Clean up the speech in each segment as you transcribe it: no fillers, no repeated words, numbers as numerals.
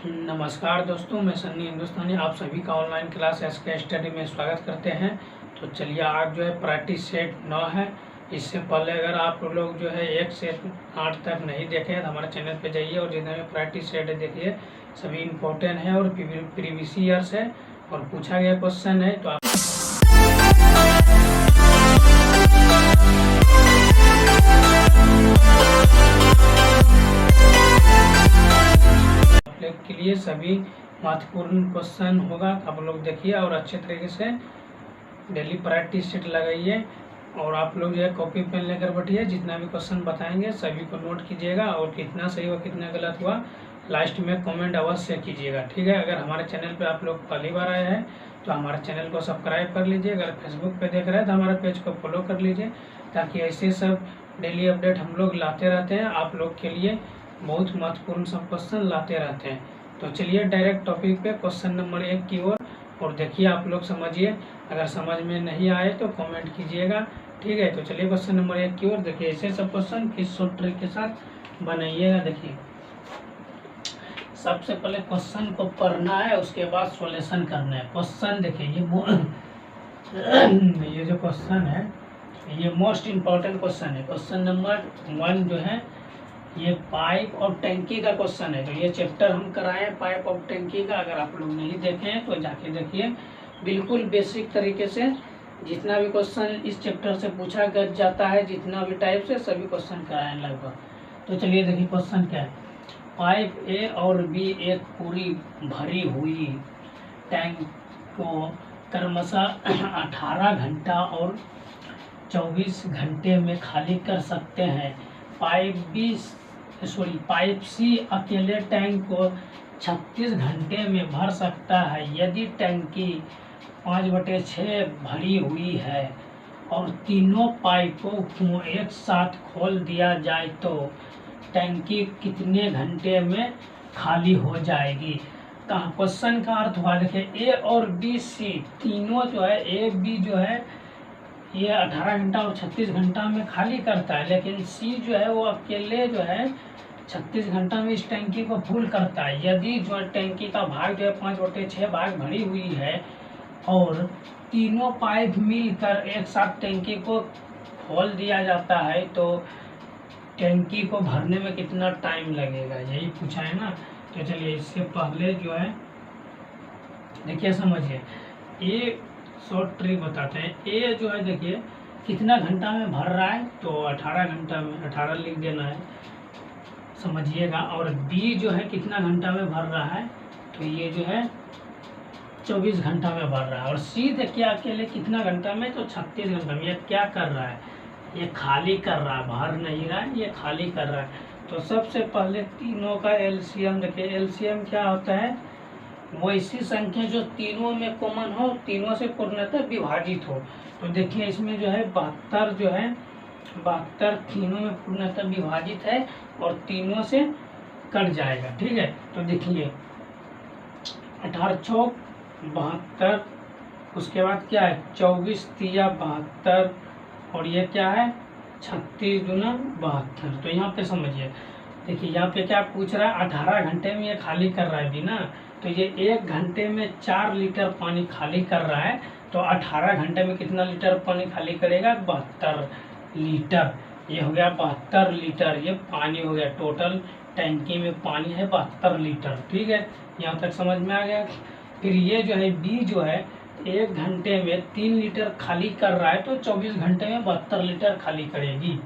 नमस्कार दोस्तों, मैं सन्नी हिंदुस्तानी आप सभी का ऑनलाइन क्लास एसके स्टडी में स्वागत करते हैं। तो चलिए, आज जो है प्रैक्टिस सेट 9 है। इससे पहले अगर आप लोग जो है 1 से 8 तक नहीं देखे हैं तो हमारे चैनल पे जाइए और जितने भी प्रैक्टिस सेट है देखिए, सभी इम्पोर्टेंट है और प्रीवियस ईयर्स है और पूछा गया क्वेश्चन है। तो आप के लिए सभी महत्वपूर्ण क्वेश्चन होगा, आप लोग देखिए और अच्छे तरीके से डेली प्रैक्टिस सेट लगाइए। और आप लोग जो है कॉपी पेन लेकर बैठिए, जितना भी क्वेश्चन बताएंगे सभी को नोट कीजिएगा और कितना सही हुआ कितना गलत हुआ लास्ट में कमेंट अवश्य कीजिएगा, ठीक है। अगर हमारे चैनल पे आप लोग पहली बार आए हैं तो हमारे चैनल को सब्सक्राइब कर लीजिए। अगर फेसबुक पे देख रहे हैं तो हमारे पेज को फॉलो कर लीजिए, ताकि ऐसे सब डेली अपडेट हम लोग लाते रहते हैं, आप लोग के लिए बहुत महत्वपूर्ण सब क्वेश्चन लाते रहते हैं। तो चलिए डायरेक्ट टॉपिक पे क्वेश्चन नंबर 1 की ओर और देखिए, आप लोग समझिए। अगर समझ में नहीं आए तो कमेंट कीजिएगा, ठीक है। तो चलिए क्वेश्चन नंबर 1 की ओर देखिए, ऐसे सब क्वेश्चन किस शॉर्ट ट्रिक के साथ बनाइएगा। देखिए, सबसे पहले क्वेश्चन को पढ़ना है, उसके बाद सॉल्यूशन करना है। क्वेश्चन देखिए, ये जो क्वेश्चन है ये मोस्ट इम्पोर्टेंट क्वेश्चन है। क्वेश्चन नंबर 1 जो है ये पाइप और टैंकी का क्वेश्चन है। तो ये चैप्टर हम कराए हैं पाइप और टैंकी का। अगर आप लोग नहीं देखे हैं तो जाके देखिए, बिल्कुल बेसिक तरीके से जितना भी क्वेश्चन इस चैप्टर से पूछा जाता है, जितना भी टाइप से सभी क्वेश्चन कराए हैं लगभग। तो चलिए देखिए क्वेश्चन क्या है। पाइप ए और बी एक पूरी भरी हुई टैंक को क्रमशः 18 घंटा और 24 घंटे में खाली कर सकते हैं। पाइप सी अकेले टैंक को 36 घंटे में भर सकता है। यदि टैंकी 5/6 भरी हुई है और तीनों पाइपों को एक साथ खोल दिया जाए तो टैंकी कितने घंटे में खाली हो जाएगी। कहाँ क्वेश्चन का अर्थ हुआ, देखिए ए और बी सी तीनों जो है, ए बी जो है ये 18 घंटा और 36 घंटा में खाली करता है, लेकिन सी जो है वो अकेले जो है 36 घंटा में इस टैंकी को फुल करता है। यदि जो टैंकी का भाग जो है 5/6 भाग भरी हुई है और तीनों पाइप मिलकर एक साथ टैंकी को खोल दिया जाता है तो टैंकी को भरने में कितना टाइम लगेगा, यही पूछा है ना। तो चलिए, इससे पहले जो है देखिए समझिए, ये शॉर्ट ट्रिक बताते हैं। ए जो है देखिए कितना घंटा में भर रहा है, तो 18 घंटा में 18 लिख देना है, समझिएगा। और बी जो है कितना घंटा में भर रहा है, तो ये जो है 24 घंटा में भर रहा है। और सी देखिए अकेले कितना घंटा में, तो 36 घंटा में। ये क्या कर रहा है, ये खाली कर रहा है, भर नहीं रहा है, ये खाली कर रहा है। तो सबसे पहले तीनों का एलसीएम देखिए। एलसीएम क्या होता है, वो ऐसी संख्या जो तीनों में कॉमन हो, तीनों से पूर्णतः विभाजित हो। तो देखिए इसमें जो है 72 जो है, 72 तीनों में पूर्णतः विभाजित है और तीनों से कट जाएगा, ठीक है। तो देखिए 18 चौक 72, उसके बाद क्या है 24 तिया 72 और ये क्या है 36 दूना 72। तो यहाँ पे समझिए, देखिए यहाँ पे क्या पूछ रहा है, 18 घंटे में ये खाली कर रहा है भी ना, तो ये 1 घंटे में 4 लीटर पानी खाली कर रहा है। तो 18 घंटे में कितना लीटर पानी खाली करेगा, 72 लीटर। ये हो गया 72 लीटर, ये पानी हो गया। टोटल टैंकी में पानी है 72 लीटर, ठीक है। यहाँ तक समझ में आ गया। फिर ये जो है बी जो है 1 घंटे में 3 लीटर खाली कर रहा है, तो 24 घंटे में 72 लीटर खाली करेगी।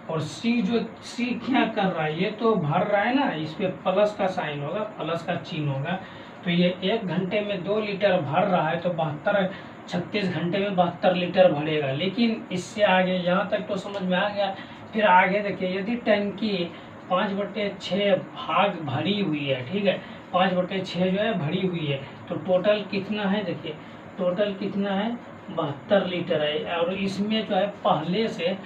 और सी क्या कर रहा है, ये तो भर रहा है ना, इस पे प्लस का साइन होगा, प्लस का चिन्ह होगा। तो ये 1 घंटे में 2 लीटर भर रहा है, तो 36 घंटे में 72 लीटर भरेगा। लेकिन इससे आगे यहाँ तक तो समझ में आ गया। फिर आगे देखिए, यदि टैंकी 5/6 भाग भरी हुई है, ठीक है, 5/6 जो है भरी हुई है, तो टोटल कितना है, देखिए टोटल कितना है 72 लीटर है। और इसमें जो है पहले से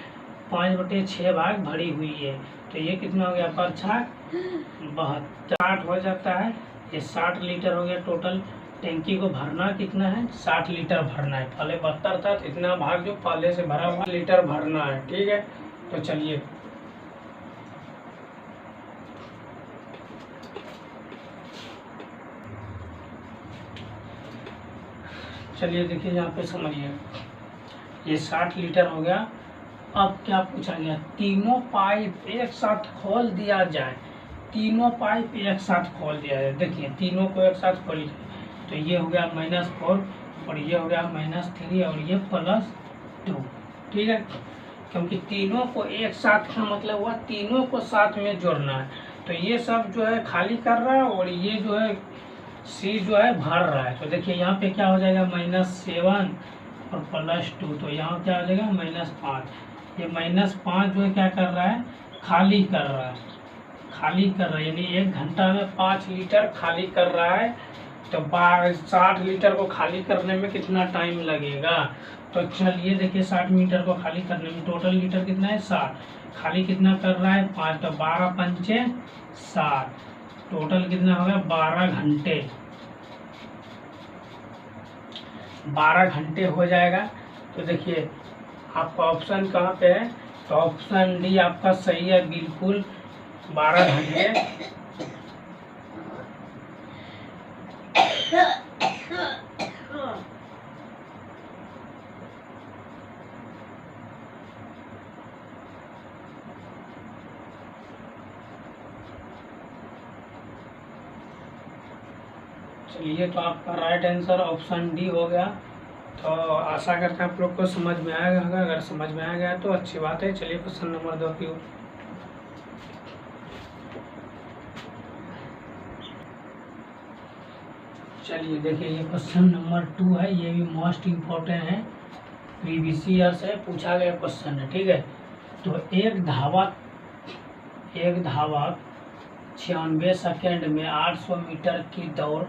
5/6 भाग भरी हुई है, तो ये कितना हो गया, पर 60 हो जाता है। ये 60 लीटर हो गया टोटल। टैंकी को भरना कितना है, 60 लीटर भरना है। पहले 72 था, तो इतना भाग जो पहले से भरा हुआ लीटर भरना है, ठीक है। तो चलिए चलिए देखिए यहाँ पे समझिए, ये 60 लीटर हो गया। अब क्या पूछा गया, तीनों पाइप एक साथ खोल दिया जाए, तीनों पाइप एक साथ खोल दिया जाए। देखिए तीनों को एक साथ खोलिए तो ये हो गया -4 और ये हो गया -3 और ये +2, ठीक है। क्योंकि तीनों को एक साथ का मतलब हुआ तीनों को साथ में जोड़ना है, तो ये सब जो है खाली कर रहा है और ये जो है सी जो है भर रहा है। तो देखिए यहाँ पे क्या हो जाएगा -7 और +2, तो यहाँ क्या हो जाएगा -5। ये -5 जो है क्या कर रहा है, खाली कर रहा है, खाली कर रहा है, यानी 1 घंटा में 5 लीटर खाली कर रहा है। तो 60 लीटर को खाली करने में कितना टाइम लगेगा, तो चलिए देखिए 60 मीटर को खाली करने में टोटल लीटर कितना है 60, खाली कितना कर रहा है 5, तो 12 पंचे 60, टोटल कितना होगा 12 घंटे, 12 घंटे हो जाएगा। तो देखिए आपका ऑप्शन कहाँ पे है, तो ऑप्शन डी आपका सही है बिल्कुल, 12 घंटे। चलिए तो आपका राइट आंसर ऑप्शन डी हो गया। तो आशा करते हैं आप लोग को समझ में आया होगा, अगर समझ में आ गया तो अच्छी बात है। चलिए क्वेश्चन नंबर 2 की ओर। चलिए देखिए ये क्वेश्चन नंबर 2 है, ये भी मोस्ट इम्पोर्टेंट है, प्रीवियस ईयर से पूछा गया क्वेश्चन है, ठीक है। तो एक धावक 96 सेकेंड में 800 मीटर की दौड़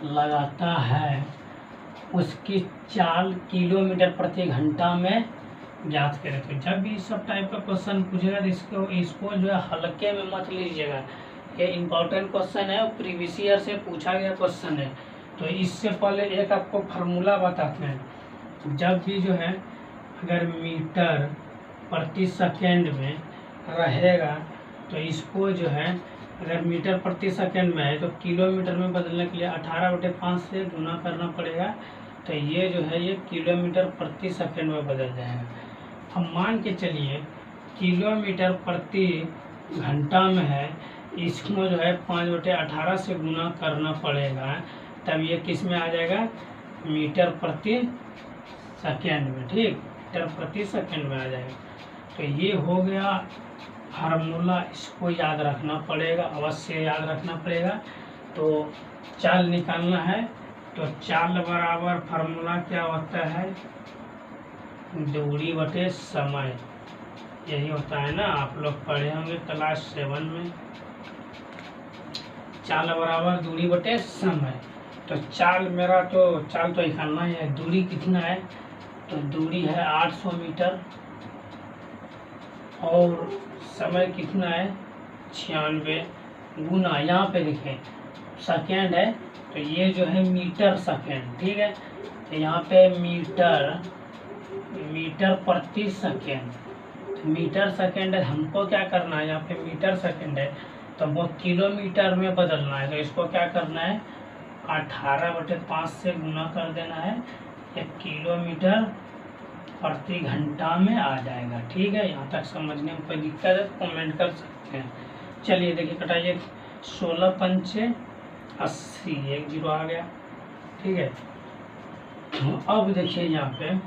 लगाता है, उसकी चाल किलोमीटर प्रति घंटा में ज्ञात करें। तो जब भी इस सब टाइप का क्वेश्चन पूछेगा तो इसको जो है हल्के में मत लीजिएगा, ये इम्पोर्टेंट क्वेश्चन है और प्रीवियस ईयर से पूछा गया क्वेश्चन है। तो इससे पहले एक आपको फार्मूला बताते हैं, जब भी जो है अगर मीटर प्रति सेकेंड में रहेगा तो इसको जो है अगर मीटर प्रति सेकेंड में है तो किलोमीटर में बदलने के लिए 18/5 से गुना करना पड़ेगा, तो ये जो है ये किलोमीटर प्रति सेकेंड में बदल जाएगा। अब मान के चलिए किलोमीटर प्रति घंटा में है, इसको जो है 5/18 से गुना करना पड़ेगा, तब ये किस में आ जाएगा, मीटर प्रति सेकेंड में, ठीक, मीटर प्रति सेकेंड में आ जाएगा। तो ये हो गया फार्मूला, इसको याद रखना पड़ेगा, अवश्य याद रखना पड़ेगा। तो चाल निकालना है, तो चाल बराबर फार्मूला क्या होता है, दूरी बटे समय, यही होता है ना, आप लोग पढ़े होंगे क्लास 7 में, चाल बराबर दूरी बटे समय। तो चाल मेरा तो चाल तो निकालना ही है, दूरी कितना है, तो दूरी है 800 मीटर और समय कितना है 96 गुना, यहाँ पे देखें सेकेंड है तो ये जो है मीटर सेकेंड, ठीक है। तो यहाँ पे मीटर प्रति सेकेंड, तो मीटर सेकेंड है, हमको क्या करना है, यहाँ पे मीटर सेकेंड है तो वो किलोमीटर में बदलना है, तो इसको क्या करना है 18/5 से गुना कर देना है, ये किलोमीटर प्रति घंटा में आ जाएगा, ठीक है। यहाँ तक समझने में कोई दिक्कत है तो कमेंट कर सकते हैं। चलिए देखिए कटाइए, 16 पंचे 80, 1 0 आ गया, ठीक है। अब देखिए यहाँ पे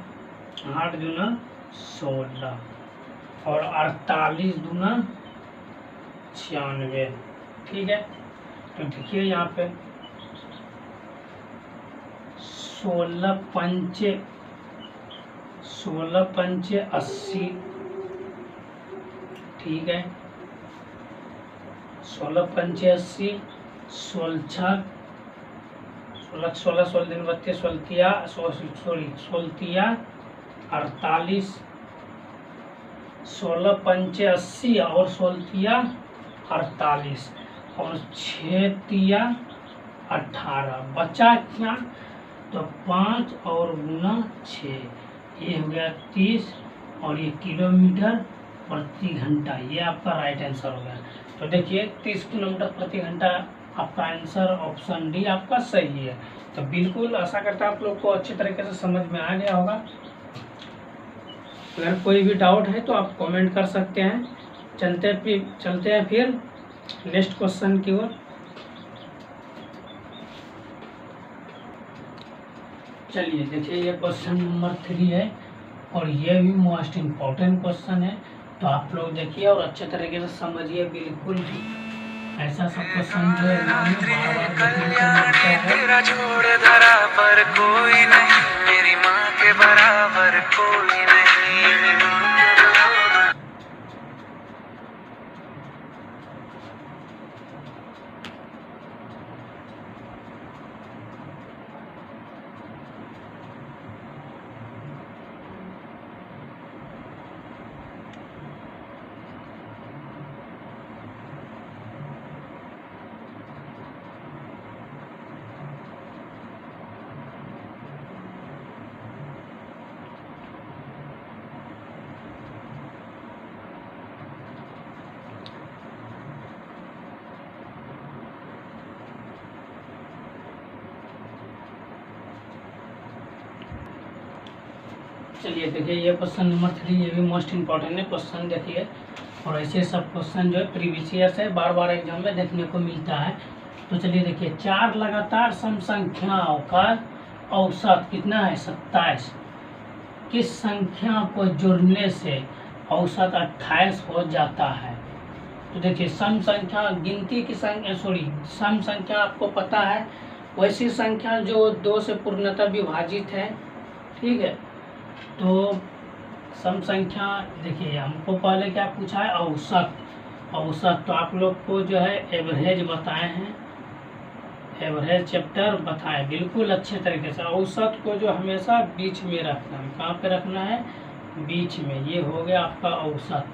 8 दूना 16 और 48 दूना 96, ठीक है। तो देखिए यहाँ पे 16 पंचे 80, ठीक है, 16 पंचे 80, 16 दिन 32, 48, 16 पंचे 80 और 16 48 और 6 18, बचा क्या, तो 5 और गुना 6, ये हो गया 30 और ये किलोमीटर प्रति घंटा, ये आपका राइट आंसर हो गया। तो देखिए 30 किलोमीटर प्रति घंटा आपका आंसर ऑप्शन डी आपका सही है। तो बिल्कुल आशा करता हूँ आप लोग को अच्छी तरीके से समझ में आ गया होगा। अगर कोई भी डाउट है तो आप कमेंट कर सकते हैं। चलते हैं फिर नेक्स्ट क्वेश्चन की ओर। चलिए देखिए, ये क्वेश्चन नंबर 3 है और ये भी मोस्ट इम्पोर्टेंट क्वेश्चन है। तो आप लोग देखिए और अच्छे तरीके से समझिए। बिल्कुल भी ऐसा सब क्वेश्चन जो है तेरा छोड़ धरा पर कोई नहीं, मेरी माँ के बराबर कोई नहीं। चलिए देखिए, ये क्वेश्चन नंबर 3 ये भी मोस्ट इम्पोर्टेंट है क्वेश्चन। देखिए और ऐसे सब क्वेश्चन जो है प्रीवियस ईयर से बार बार एग्जाम में देखने को मिलता है। तो चलिए देखिए, 4 लगातार सम संख्याओं का औसत कितना है 27। किस संख्या को जोड़ने से औसत 28 हो जाता है। तो देखिए सम संख्या गिनती की संख्या सम संख्या आपको पता है, वैसी संख्या जो 2 से पूर्णतः विभाजित है। ठीक है, तो सम संख्या देखिए हमको पहले क्या पूछा है, औसत। औसत तो आप लोग को जो है एवरेज बताए हैं, एवरेज चैप्टर बताएं बिल्कुल अच्छे तरीके से। औसत को जो हमेशा बीच में रखना है, कहाँ पे रखना है, बीच में। ये हो गया आपका औसत।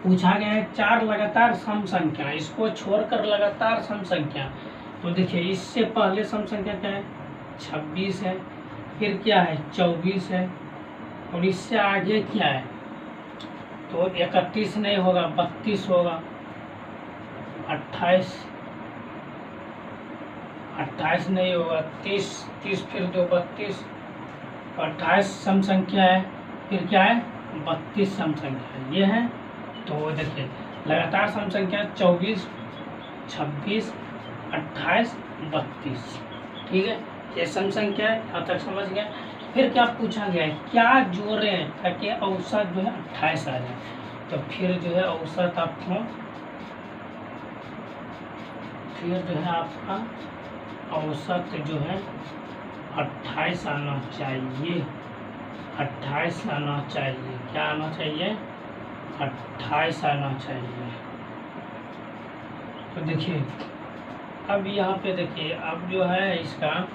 पूछा गया है 4 लगातार सम संख्या, इसको छोड़कर लगातार सम संख्या। तो देखिए इससे पहले सम संख्या क्या है 26 है, फिर क्या है 24 है, और इससे आगे क्या है तो 31 नहीं होगा 32 होगा, 28 नहीं होगा 30 फिर 2 32, 28 सम संख्या है, फिर क्या है 32 सम संख्या है, ये है। तो देखिए लगातार सम संख्या 24 26 28 32। ठीक है, ये सम संख्या है, यहाँ तक समझ गए। फिर क्या पूछा गया है, क्या जोड़े ताकि औसत जो है 28 आ जाए। तो फिर जो है औसत आपको फिर जो है आपका औसत जो है 28 आना चाहिए, 28 आना चाहिए। क्या आना चाहिए 28 आना चाहिए। तो देखिए अब यहाँ पे देखिए, अब जो है इसका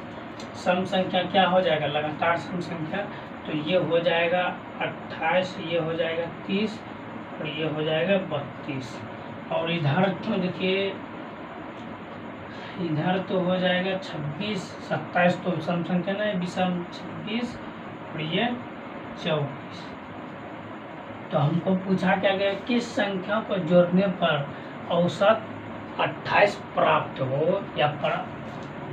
सम संख्या क्या हो जाएगा, लगातार सम संख्या। तो ये हो जाएगा 28, ये हो जाएगा 30 और ये हो जाएगा 32। और इधर तो देखिए इधर तो हो जाएगा 26 27, तो सम संख्या ना विषम 26 और ये 24। तो हमको पूछा क्या गया, किस संख्या को जोड़ने पर औसत 28 प्राप्त हो या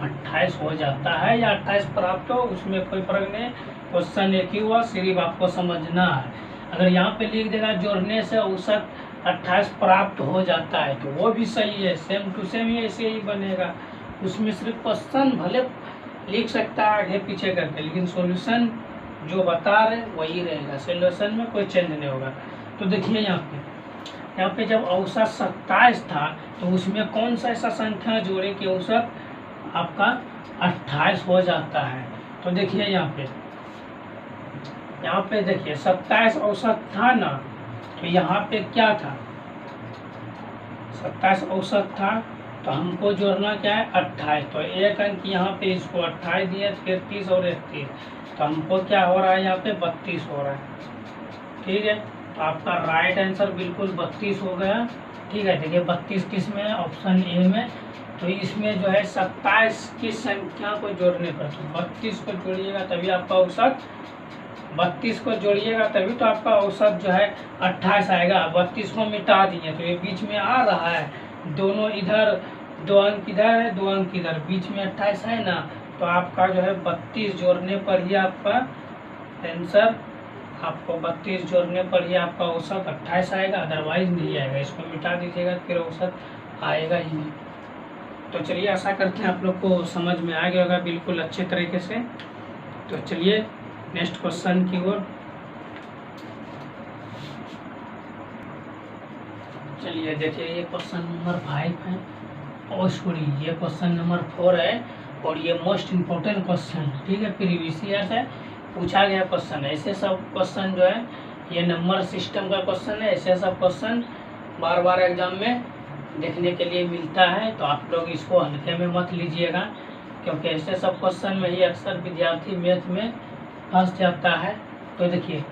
28 हो जाता है या 28 प्राप्त हो, उसमें कोई फर्क नहीं। क्वेश्चन एक ही हुआ, सिर्फ आपको समझना है। अगर यहाँ पे लिख देगा जोड़ने से औसत 28 प्राप्त हो जाता है तो वो भी सही है, सेम टू सेम ही ऐसे ही बनेगा। उसमें सिर्फ क्वेश्चन भले लिख सकता है आगे पीछे करके, लेकिन सॉल्यूशन जो बता रहे वही रहेगा, सॉल्यूशन में कोई चेंज नहीं होगा। तो देखिए यहाँ पे जब औसत 27 था तो उसमें कौन सा ऐसा संख्या जोड़े कि औसत आपका 28 हो जाता है। तो देखिए यहाँ पे देखिए 27 औसत था ना, तो यहाँ पे क्या था 27 औसत था, तो हमको जोड़ना क्या है 28। तो एक अंक यहाँ पे इसको 28 दिए, फिर 30 और 31, तो हमको क्या हो रहा है यहाँ पे 32 हो रहा है। ठीक है, तो आपका राइट आंसर बिल्कुल 32 हो गया। ठीक है, देखिए 32 किस में है, ऑप्शन ए में। तो इसमें जो है 27 की संख्या को जोड़ने पर, तो 32 को जोड़िएगा तभी आपका औसत, 32 को जोड़िएगा तभी तो आपका औसत जो है 28 आएगा। 32 को मिटा दिए तो ये बीच में आ रहा है, दोनों इधर 2 अंक इधर है, 2 अंक इधर, बीच में 28 है ना, तो आपका जो है 32 जोड़ने पर ही आपका आंसर, आपको 32 जोड़ने पर ही आपका औसत 28 आएगा, अदरवाइज नहीं आएगा। इसको मिटा दीजिएगा, फिर औसत आएगा ही नहीं। तो चलिए, आशा करते हैं आप लोग को समझ में आ गया होगा बिल्कुल अच्छे तरीके से। तो चलिए नेक्स्ट क्वेश्चन की ओर चलिए। देखिए, ये क्वेश्चन नंबर 5 है, और सॉरी ये क्वेश्चन नंबर 4 है, और ये मोस्ट इम्पोर्टेंट क्वेश्चन, ठीक है, प्रीवियस ईयर से पूछा गया क्वेश्चन। ऐसे सब क्वेश्चन जो है ये नंबर सिस्टम का क्वेश्चन है, ऐसे सब क्वेश्चन बार बार एग्जाम में देखने के लिए मिलता है, तो आप लोग इसको हल्के में मत लीजिएगा, क्योंकि ऐसे सब क्वेश्चन में ही अक्सर विद्यार्थी मैथ में फंस जाता है। तो देखिए,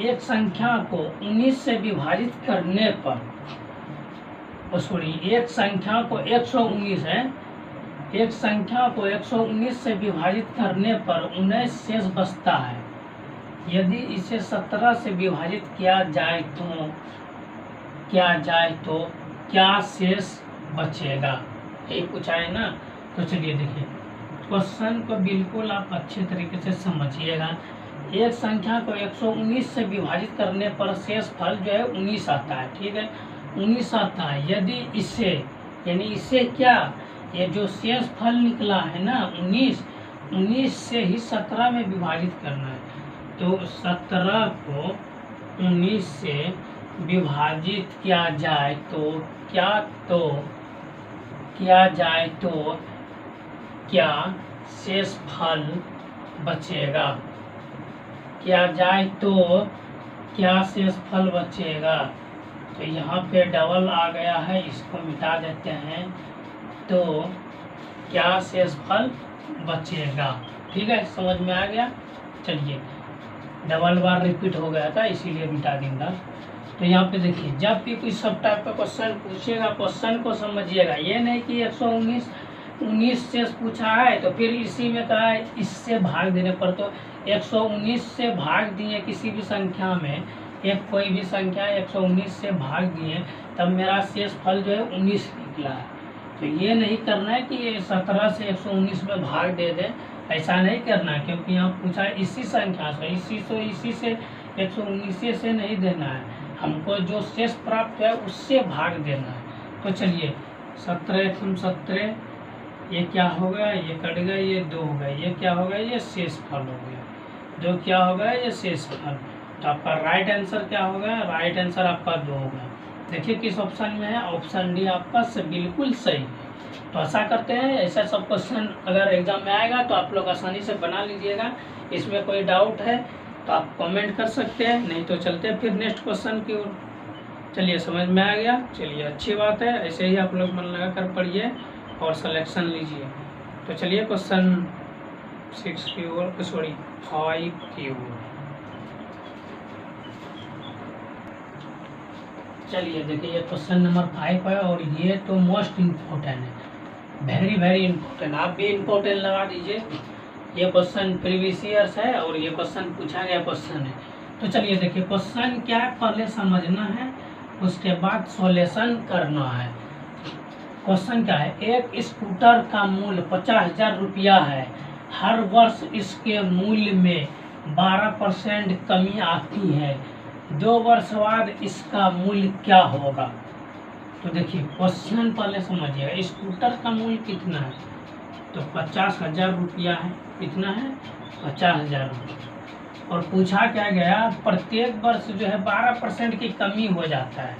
एक संख्या को 19 से विभाजित करने पर, एक संख्या को 119 है, एक संख्या को 119 से विभाजित करने पर 19 शेष बचता है। यदि इसे 17 से विभाजित किया जाए तो क्या शेष बचेगा, यही पूछा है ना। तो चलिए देखिए, क्वेश्चन को बिल्कुल आप अच्छे तरीके से समझिएगा। एक संख्या को 119 से विभाजित करने पर शेष फल जो है 19 आता है, ठीक है, 19 आता है। यदि इसे, यानी इसे क्या, ये जो शेष फल निकला है ना 19 से ही 17 में विभाजित करना है, तो 17 को 19 से विभाजित किया जाए तो क्या शेष फल बचेगा, क्या शेष फल बचेगा। तो यहाँ पे डबल आ गया है, इसको मिटा देते हैं, तो क्या शेष फल बचेगा, ठीक है, समझ में आ गया। चलिए, डबल बार रिपीट हो गया था इसीलिए मिटा दूंगा। तो यहाँ पे देखिए, जब भी कोई सब टाइप का क्वेश्चन पूछेगा, क्वेश्चन को समझिएगा, ये नहीं कि 119 शेष पूछा है तो फिर इसी में कहा है इससे भाग देने पर, तो 119 से भाग दिए किसी भी संख्या में, एक कोई भी संख्या 119 से भाग दिए, तब मेरा शेष फल जो है 19 निकला है। तो ये नहीं करना है कि ये 17 से 119 में भाग दे दे, ऐसा नहीं करना है, क्योंकि यहाँ पूछा है इसी संख्या से, इसी से 119 से नहीं देना है, हमको जो शेष प्राप्त है उससे भाग देना है। तो चलिए, 17 ये क्या हो गया, ये कट गया, ये 2 हो गया, ये क्या हो गया, ये शेष फल हो गया, 2 क्या हो गया, ये शेष फल। तो आपका राइट आंसर क्या हो गया, राइट आंसर आपका 2 हो गया। देखिए किस ऑप्शन में है, ऑप्शन डी आपका बिल्कुल सही है। तो आशा करते हैं ऐसा सब क्वेश्चन अगर एग्जाम में आएगा तो आप लोग आसानी से बना लीजिएगा। इसमें कोई डाउट है तो आप कमेंट कर सकते हैं, नहीं तो चलते हैं फिर नेक्स्ट क्वेश्चन की ओर। चलिए, समझ में आ गया, चलिए अच्छी बात है, ऐसे ही आप लोग मन लगा कर पढ़िए और सिलेक्शन लीजिए। तो चलिए क्वेश्चन 5 की ओर। चलिए देखिए, ये क्वेश्चन नंबर 5 है, और ये तो मोस्ट इम्पोर्टेंट है, वेरी इम्पोर्टेंट, आप भी इम्पोर्टेंट लगा दीजिए। ये क्वेश्चन प्रीवियस ईयर्स है और ये क्वेश्चन पूछा गया क्वेश्चन है। तो चलिए देखिए, क्वेश्चन क्या है पहले समझना है, उसके बाद सॉल्यूशन करना है। क्वेश्चन क्या है, एक स्कूटर का मूल्य 50,000 रुपया है, हर वर्ष इसके मूल्य में 12% कमी आती है, 2 वर्ष बाद इसका मूल्य क्या होगा। तो देखिए क्वेश्चन पहले समझिएगा, स्कूटर का मूल्य कितना है, तो 50,000 रुपया है, कितना है 50,000 रुपया, और पूछा क्या गया, प्रत्येक वर्ष जो है 12% की कमी हो जाता है,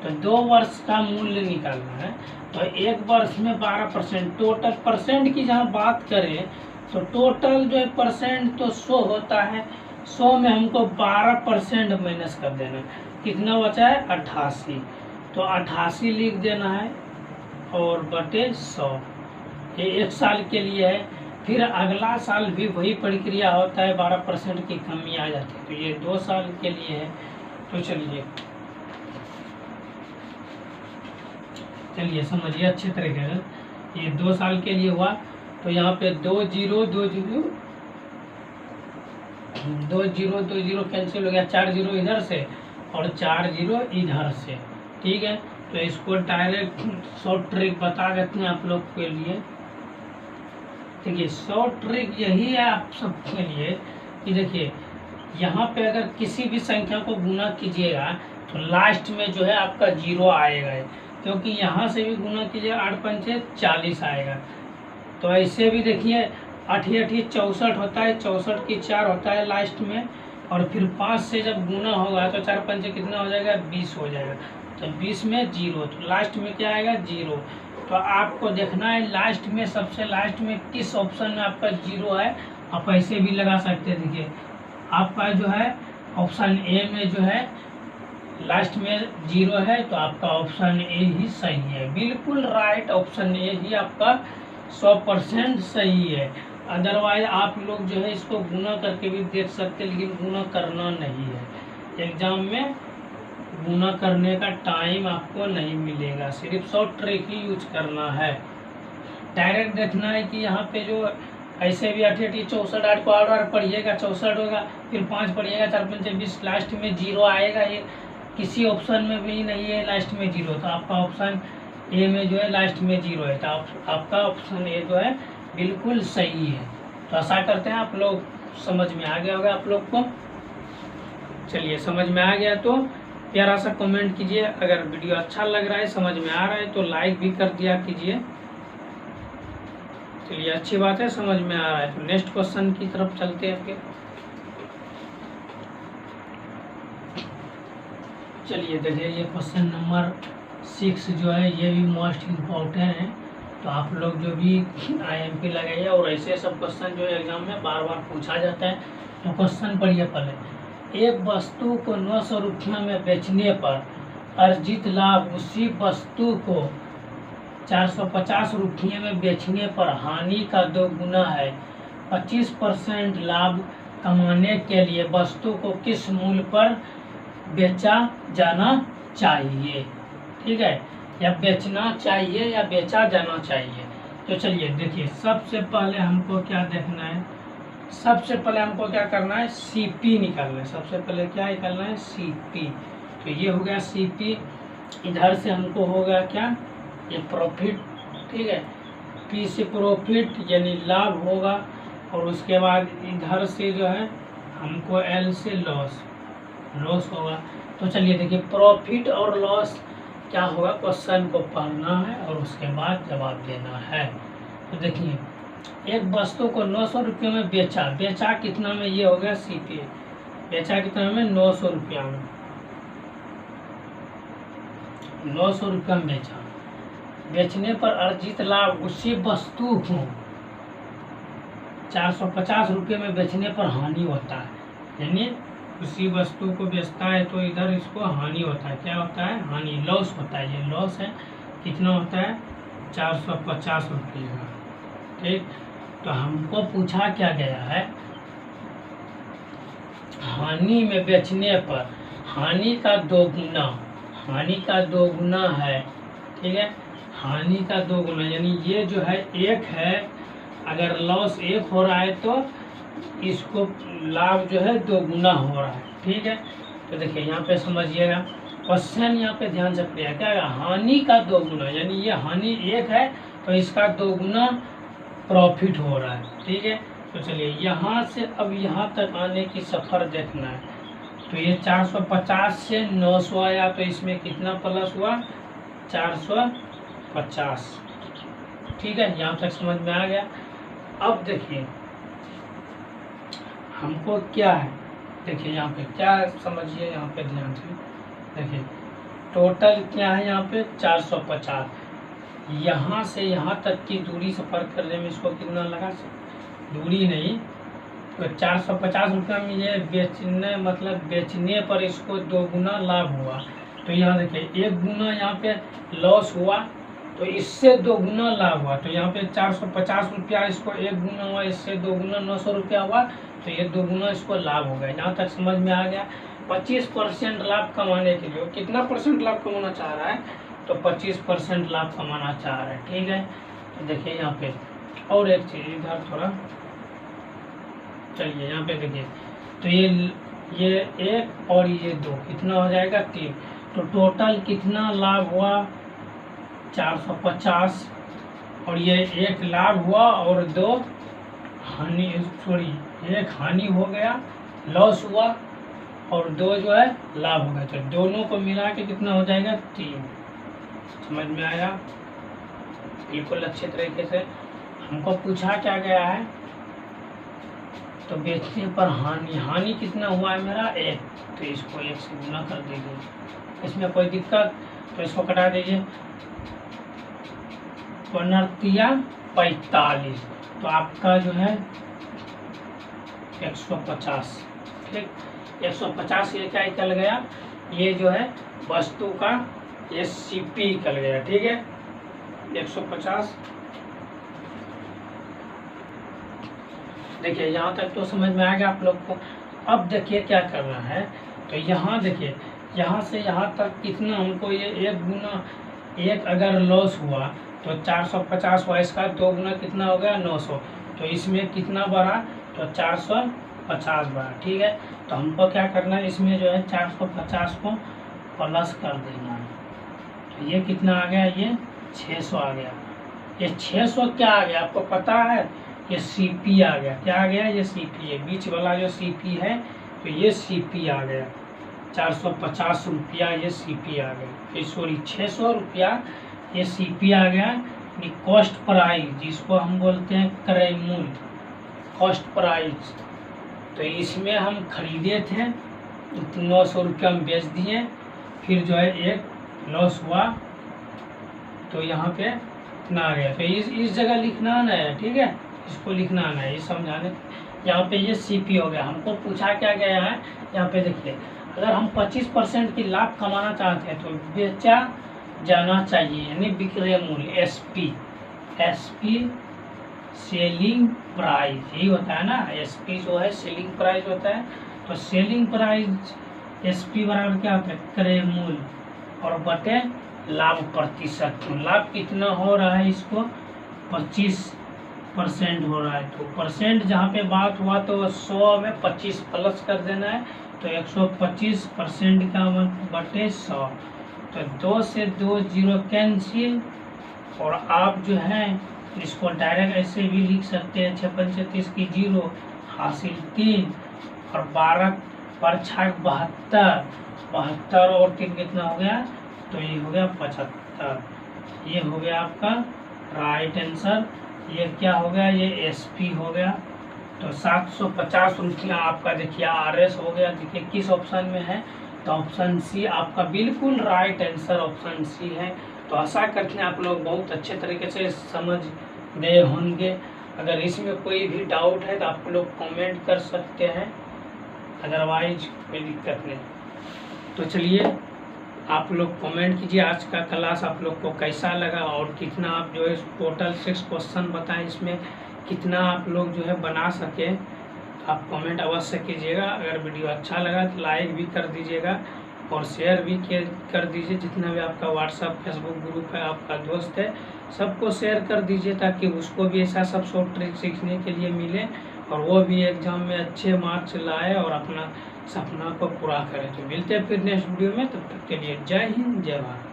तो 2 वर्ष का मूल्य निकालना है, तो एक वर्ष में 12%, टोटल परसेंट की जहाँ बात करें तो टोटल जो है परसेंट तो 100 होता है, 100 में हमको 12% माइनस कर देना है, कितना बचा है 88, तो 88 लिख देना है और बटे 100, ये 1 साल के लिए है। फिर अगला साल भी वही प्रक्रिया होता है, 12% की कमी आ जाती है, तो ये 2 साल के लिए है। तो चलिए समझिए अच्छे तरीके से, ये 2 साल के लिए हुआ, तो यहाँ पे 2 0 कैंसिल हो गया, 4 0 इधर से और 4 0 इधर से, ठीक है, तो इसको डायरेक्ट शॉर्ट ट्रिक बता देते हैं आप लोग के लिए। देखिए शॉर्ट ट्रिक यही है आप सबके लिए कि देखिए यहाँ पे अगर किसी भी संख्या को गुना कीजिएगा तो लास्ट में जो है आपका 0 आएगा, क्योंकि यहाँ से भी गुना कीजिएगा 8 पंचे 40 आएगा। तो ऐसे भी देखिए 8 8 64 होता है, 64 की 4 होता है लास्ट में, और फिर 5 से जब गुना होगा तो 4 पंचे कितना हो जाएगा 20 हो जाएगा। तो 20 में 0, तो लास्ट में क्या आएगा 0। तो आपको देखना है लास्ट में, सबसे लास्ट में किस ऑप्शन में आपका 0 है। आप ऐसे भी लगा सकते हैं। देखिए आपका जो है ऑप्शन ए में जो है लास्ट में 0 है, तो आपका ऑप्शन ए ही सही है, बिल्कुल राइट। ऑप्शन ए ही आपका 100% सही है। अदरवाइज आप लोग जो है इसको गुना करके भी देख सकते हैं, लेकिन गुना करना नहीं है। एग्जाम में गुना करने का टाइम आपको नहीं मिलेगा, सिर्फ शॉर्ट ट्रिक ही यूज करना है। डायरेक्ट देखना है कि यहाँ पे जो ऐसे भी 8 8 64 8 को 8 8 पढ़िएगा 64 होगा, फिर 5 पढ़िएगा 4 पंचे 20, लास्ट में 0 आएगा। ये किसी ऑप्शन में भी नहीं है लास्ट में 0, तो आपका ऑप्शन ए में जो है लास्ट में 0 है, तो आपका ऑप्शन ए जो है बिल्कुल सही है। तो आशा करते हैं आप लोग समझ में आ गया होगा आप लोग को। चलिए समझ में आ गया तो प्यारा सा कमेंट कीजिए। अगर वीडियो अच्छा लग रहा है, समझ में आ रहा है तो लाइक भी कर दिया कीजिए। चलिए अच्छी बात है, समझ में आ रहा है। तो नेक्स्ट क्वेश्चन की तरफ चलते हैं फिर। चलिए देखिए ये क्वेश्चन नंबर 6 जो है ये भी मोस्ट इम्पोर्टेंट है। तो आप लोग जो भी IMP लगाइए, और ऐसे सब क्वेश्चन जो है एग्जाम में बार बार पूछा जाता है। तो क्वेश्चन पढ़िए पहले। एक वस्तु को 900 रुपया में बेचने पर अर्जित लाभ उसी वस्तु को 450 रुपये में बेचने पर हानि का 2 गुना है। 25% लाभ कमाने के लिए वस्तु को किस मूल्य पर बेचा जाना चाहिए? ठीक है, या बेचना चाहिए या बेचा जाना चाहिए। तो चलिए देखिए सबसे पहले हमको क्या देखना है, सबसे पहले हमको क्या करना है CP निकालना है। सबसे पहले क्या निकालना है CP। तो ये हो गया CP। इधर से हमको होगा क्या ये प्रॉफिट, ठीक है। P से प्रॉफिट यानी लाभ होगा, और उसके बाद इधर से जो है हमको L से लॉस होगा। तो चलिए देखिए प्रॉफिट और लॉस क्या होगा, क्वेश्चन को पढ़ना है और उसके बाद जवाब देना है। तो देखिए एक वस्तु को 900 रुपये में बेचा कितना में, ये हो गया CP। बेचा कितना में 900 रुपया में, 900 रुपया में बेचा। बेचने पर अर्जित लाभ उसी वस्तु को 450 रुपये में बेचने पर हानि होता है, यानी उसी वस्तु को बेचता है तो इधर इसको हानि होता है। क्या होता है हानि, लॉस होता है। ये लॉस है, कितना होता है 450 रुपये का, ठीक। तो हमको पूछा क्या गया है हानि में बेचने पर हानि का 2 गुना, हानि का 2 गुना है, ठीक है। हानि का 2 गुना यानी ये जो है 1 है, अगर लॉस 1 हो रहा है तो इसको लाभ जो है 2 गुना हो रहा है, ठीक है। तो देखिए यहाँ पे समझिएगा क्वेश्चन, यहाँ पे ध्यान से पढ़िएगा। क्या है हानि का 2 गुना, यानी ये हानि 1 है तो इसका 2 गुना प्रॉफिट हो रहा है, ठीक है। तो चलिए यहाँ से अब यहाँ तक आने की सफ़र देखना है। तो ये 450 से 900 आया, तो इसमें कितना प्लस हुआ 450, ठीक है। यहाँ तक समझ में आ गया। अब देखिए हमको क्या है, देखिए यहाँ पे क्या समझिए, यहाँ पे ध्यान से देखिए टोटल क्या है यहाँ पे 450। यहाँ से यहाँ तक की दूरी सफ़र करने में इसको कितना लगा, दूरी नहीं तो 450 रुपये में ये बेचने मतलब बेचने पर इसको 2 गुना लाभ हुआ। तो यहाँ देखिए 1 गुना यहाँ पे लॉस हुआ, तो इससे 2 गुना लाभ हुआ। तो यहाँ पे 450 रुपया इसको 1 गुना हुआ, इससे 2 गुना 900 रुपया हुआ, तो ये 2 गुना इसको लाभ हो गया। यहाँ तक समझ में आ गया। 25% लाभ कमाने के लिए कितना परसेंट लाभ कमाना चाह रहा है, तो 25% लाभ कमाना चाह रहा है, ठीक है। तो देखिए यहाँ पे और एक चीज़ इधर थोड़ा, चलिए यहाँ पे देखिए तो ये 1 और ये 2 कितना हो जाएगा 3। तो टोटल कितना लाभ हुआ 450, और ये एक लाभ हुआ और 2 हानि, सॉरी एक हानि हो गया, लॉस हुआ, और 2 जो है लाभ हो गया। तो दोनों को मिला के कितना हो जाएगा 3। समझ में आया? बिल्कुल अच्छे तरीके से। हमको पूछा क्या गया है, तो बेचने पर हानि, हानि कितना हुआ है मेरा 1, तो इसको 1 से गुना कर दीजिए। इसमें कोई दिक्कत तो इसको कटा दीजिए। 45, तो आपका जो है 150। ठीक, 150 ये क्या निकल गया, ये जो है वस्तु का ये CP निकल गया। ठीक है, 150। देखिए यहाँ तक तो समझ में आ गया आप लोग को। अब देखिए क्या करना है, तो यहाँ देखिए यहाँ से यहाँ तक कितना हमको ये 1 गुना 1 अगर लॉस हुआ तो 450 हुआ, इसका 2 गुना कितना हो गया 900, तो इसमें कितना बढ़ा तो 450 बढ़ा। ठीक है, तो हमको क्या करना है, इसमें जो है 450 को प्लस कर देना है। तो ये कितना आ गया, ये 600 आ गया। ये 600 क्या आ गया आपको पता है, ये CP आ गया। क्या आ गया, ये CP है, बीच वाला जो CP है, तो ये CP आ गया। 450 रुपया ये CP आ गया, सॉरी 600 रुपया ये CP आ गया। ये कॉस्ट प्राइस, जिसको हम बोलते हैं क्रय मूल्य, कॉस्ट प्राइस। तो इसमें हम खरीदे थे 900 रुपया में बेच दिए, फिर जो है 1 लॉस हुआ, तो यहाँ पे इतना आ गया। तो इस जगह लिखना ना है, ठीक है, इसको लिखना ना है, ये समझाने। यहाँ पे ये CP हो गया। हमको पूछा क्या गया है, यहाँ पे देखिए, अगर हम 25% की लाभ कमाना चाहते हैं तो बेचा जाना चाहिए, यानी विक्रय मूल्य SP सेलिंग प्राइस, यही होता है ना। SP जो है सेलिंग प्राइस होता है। तो सेलिंग प्राइस SP बराबर क्या होता है, क्रय मूल्य और बटे लाभ प्रतिशत। तो लाभ कितना हो रहा है, इसको 25% हो रहा है। तो परसेंट जहाँ पे बात हुआ तो 100 में 25 प्लस कर देना है, तो 125% का बटे 100। तो 2 से 2 0 कैंसिल, और आप जो है इसको डायरेक्ट ऐसे भी लिख सकते हैं, 6 5 36 की 0 हासिल 3, और 12 पर 6 72, 72 और 3 कितना हो गया, तो ये हो गया 75। ये हो गया आपका राइट आंसर। ये क्या हो गया, ये SP हो गया। तो 750 रुपया आपका देखिए RS हो गया। देखिए किस ऑप्शन में है, तो ऑप्शन C आपका बिल्कुल राइट आंसर, ऑप्शन C है। तो आशा करते हैं आप लोग बहुत अच्छे तरीके से समझ गए होंगे। अगर इसमें कोई भी डाउट है तो आप लोग कमेंट कर सकते हैं, अदरवाइज कोई दिक्कत नहीं। तो चलिए आप लोग कमेंट कीजिए आज का क्लास आप लोग को कैसा लगा, और कितना आप जो है टोटल 6 क्वेश्चन बताएं, इसमें कितना आप लोग जो है बना सके। आप कमेंट अवश्य कीजिएगा। अगर वीडियो अच्छा लगा तो लाइक भी कर दीजिएगा और शेयर भी कर दीजिए। जितना भी आपका व्हाट्सअप फेसबुक ग्रुप है, आपका दोस्त है, सबको शेयर कर दीजिए, ताकि उसको भी ऐसा सब शॉर्ट ट्रिक सीखने के लिए मिले और वो भी एग्जाम में अच्छे मार्क्स लाए और अपना सपना को पूरा करें। तो मिलते हैं फिर नेक्स्ट वीडियो में, तब तक के लिए जय हिंद जय भारत।